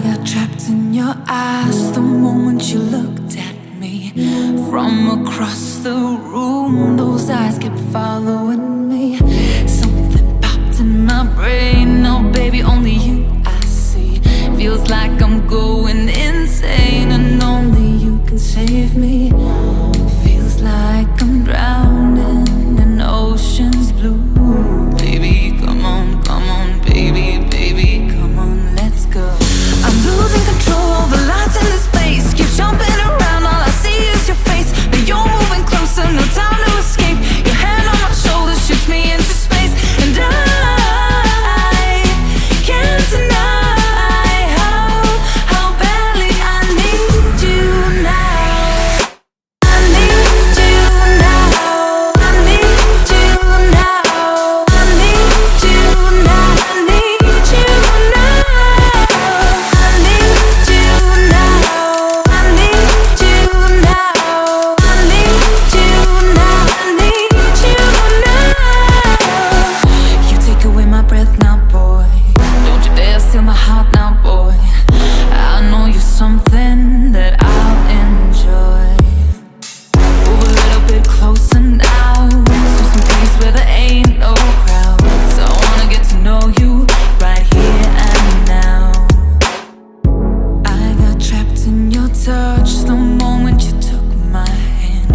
got trapped in your eyes the moment you looked at me. From across the room, those eyes kept following me. Something popped in my brain. Now, baby, only you I see. Feels like I'm going insane, and only you can save me. Feels like I'm drowning in ocean's blue. Baby, come on, baby, baby, come on, let's go. I'm losing control over lights in this space. Keep jumping around, all I see is your face. But you're moving closer, no time to escape. Your hand on my shoulder shoots me into space, and I can't deny how badly I need you now. I need you now. I need you now. I need you now. I need you now. I need you now. I need you now. I need you now. I need you now. You take away my breath now, boy. Don't you dare steal my heart now, boy. I know you're something that I'll enjoy. Move a little bit closer now, to some place where there ain't no crowds. I wanna get to know you right here and now. I got trapped in your touch the moment you took my hand.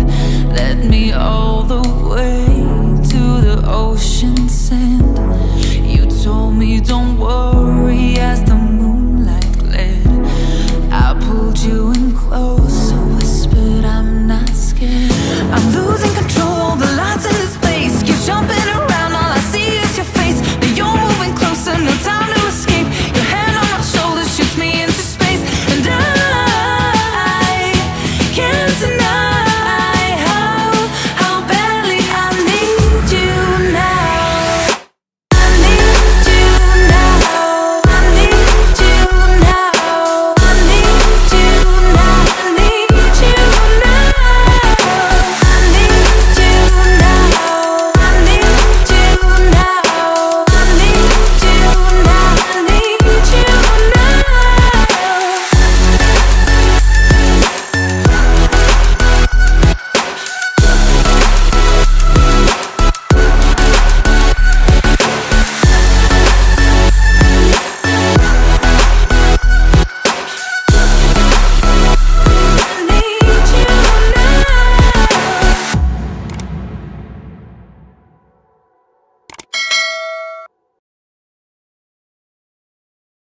Led me all the way to the ocean sand. You told me don't worry,